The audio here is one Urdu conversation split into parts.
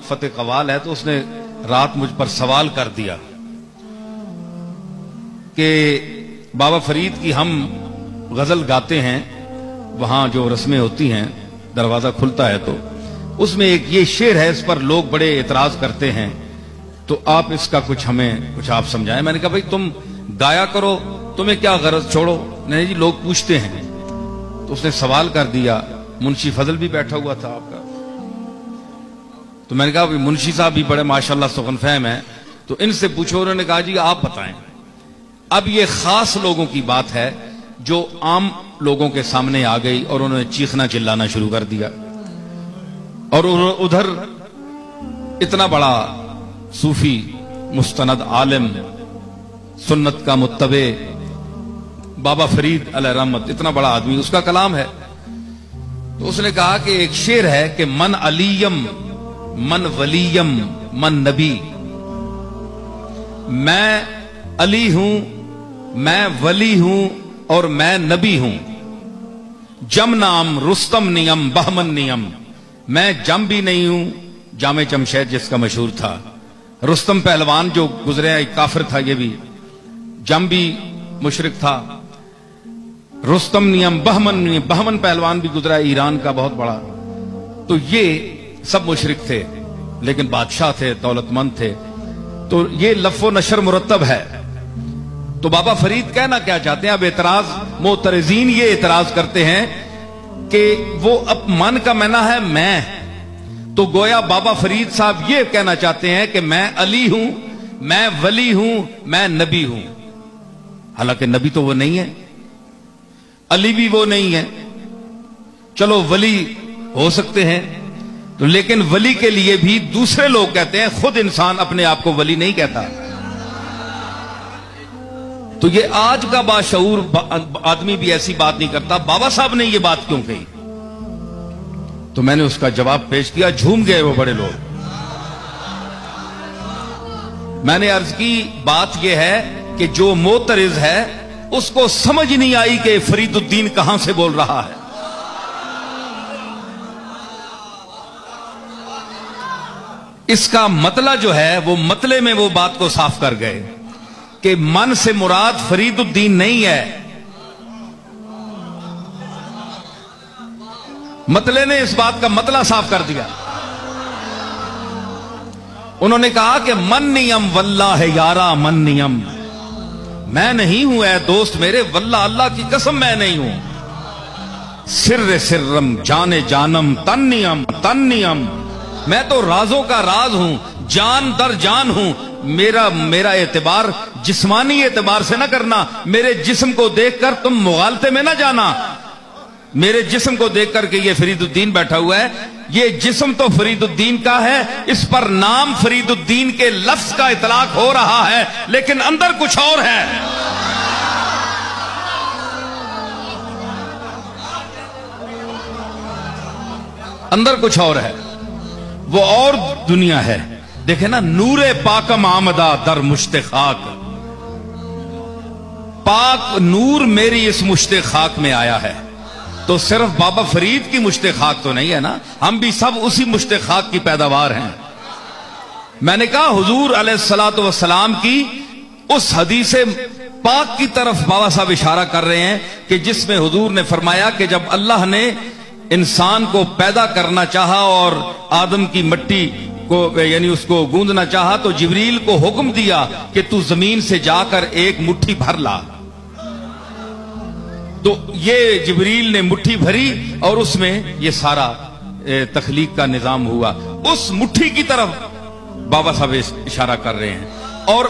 فتح قوال ہے تو اس نے رات مجھ پر سوال کر دیا کہ بابا فرید کی ہم غزل گاتے ہیں، وہاں جو رسمیں ہوتی ہیں دروازہ کھلتا ہے تو اس میں ایک یہ شعر ہے، اس پر لوگ بڑے اعتراض کرتے ہیں، تو آپ اس کا ہمیں کچھ آپ سمجھائیں۔ میں نے کہا بھائی تم گایا کرو، تمہیں کیا غرض، چھوڑو۔ نہیں جی لوگ پوچھتے ہیں۔ تو اس نے سوال کر دیا، منشی فضل بھی بیٹھا ہوا تھا آپ کا، تو میں نے کہا منشی صاحب بھی بڑے ماشاءاللہ سخن فہم ہیں، تو ان سے پوچھو۔ انہوں نے کہا جی آپ بتائیں۔ اب یہ خاص لوگوں کی بات ہے جو عام لوگوں کے سامنے آ گئی اور انہوں نے چیخنا چلانا شروع کر دیا، اور ادھر اتنا بڑا صوفی مستند عالم سنت کا متبع بابا فرید علیہ رحمت، اتنا بڑا آدمی، اس کا کلام ہے۔ تو اس نے کہا کہ ایک شعر ہے کہ من علیم من ولیم من نبی، میں علی ہوں، میں ولی ہوں اور میں نبی ہوں۔ جم نام رستم نیم بہمن نیم، میں جم بھی نہیں ہوں، جامع جمشید جس کا مشہور تھا، رستم پہلوان جو گزرے ایک کافر تھا، یہ بھی جم بھی مشرک تھا، رستم نیم بہمن نیم، بہمن پہلوان بھی گزرا ایران کا بہت بڑا، تو یہ سب مشرک تھے لیکن بادشاہ تھے، دولت مند تھے، تو یہ لف و نشر مرتب ہے۔ تو بابا فرید کہنا کیا چاہتے ہیں؟ اب اعتراض معترضین یہ اعتراض کرتے ہیں کہ وہ اب من کا معنی ہے میں، تو گویا بابا فرید صاحب یہ کہنا چاہتے ہیں کہ میں علی ہوں، میں ولی ہوں، میں نبی ہوں، حالانکہ نبی تو وہ نہیں ہے، علی بھی وہ نہیں ہے، چلو ولی ہو سکتے ہیں تو، لیکن ولی کے لیے بھی دوسرے لوگ کہتے ہیں، خود انسان اپنے آپ کو ولی نہیں کہتا۔ تو یہ آج کا باشعور آدمی بھی ایسی بات نہیں کرتا، بابا صاحب نے یہ بات کیوں کہی؟ تو میں نے اس کا جواب پیش کیا، جھوم گئے وہ بڑے لوگ۔ میں نے عرض کی بات یہ ہے کہ جو معترض ہے اس کو سمجھ نہیں آئی کہ فرید الدین کہاں سے بول رہا ہے۔ اس کا مطلب جو ہے وہ مطلع میں وہ بات کو صاف کر گئے کہ من سے مراد فرید الدین نہیں ہے، مطلع نے اس بات کا مطلب صاف کر دیا۔ انہوں نے کہا کہ من نیم واللہ یارا من نیم، میں نہیں ہوں اے دوست میرے، واللہ اللہ کی قسم میں نہیں ہوں، سر سرم جان جانم تن نیم تن نیم، میں تو رازوں کا راز ہوں، جان در جان ہوں۔ میرا اعتبار جسمانی اعتبار سے نہ کرنا، میرے جسم کو دیکھ کر تم مغالطے میں نہ جانا، میرے جسم کو دیکھ کر کہ یہ فرید الدین بیٹھا ہوا ہے، یہ جسم تو فرید الدین کا ہے، اس پر نام فرید الدین کے لفظ کا اطلاق ہو رہا ہے لیکن اندر کچھ اور ہے۔ اندر کچھ اور ہے، وہ اور دنیا ہے۔ دیکھیں نا، نور پاکم آمدہ در مشت خاک، پاک نور میری اس مشت خاک میں آیا ہے، تو صرف بابا فرید کی مشت خاک تو نہیں ہے نا، ہم بھی سب اسی مشت خاک کی پیداوار ہیں۔ میں نے کہا حضور علیہ الصلوۃ والسلام کی اس حدیث پاک کی طرف بابا صاحب اشارہ کر رہے ہیں کہ جس میں حضور نے فرمایا کہ جب اللہ نے انسان کو پیدا کرنا چاہا اور آدم کی مٹی کو یعنی اس کو گوندنا چاہا تو جبریل کو حکم دیا کہ تو زمین سے جا کر ایک مٹھی بھر لا، تو یہ جبریل نے مٹھی بھری اور اس میں یہ سارا تخلیق کا نظام ہوا۔ اس مٹھی کی طرف بابا صاحب اشارہ کر رہے ہیں، اور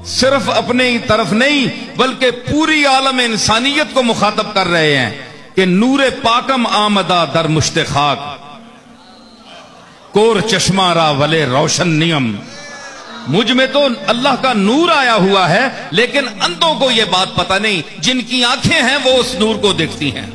صرف اپنے ہی طرف نہیں بلکہ پوری عالم انسانیت کو مخاطب کر رہے ہیں کہ نور پاکم آمدہ در مشت خاک، کور چشمہ را ولے روشن نیم، مجھ میں تو اللہ کا نور آیا ہوا ہے لیکن اندھوں کو یہ بات پتہ نہیں، جن کی آنکھیں ہیں وہ اس نور کو دیکھتی ہیں۔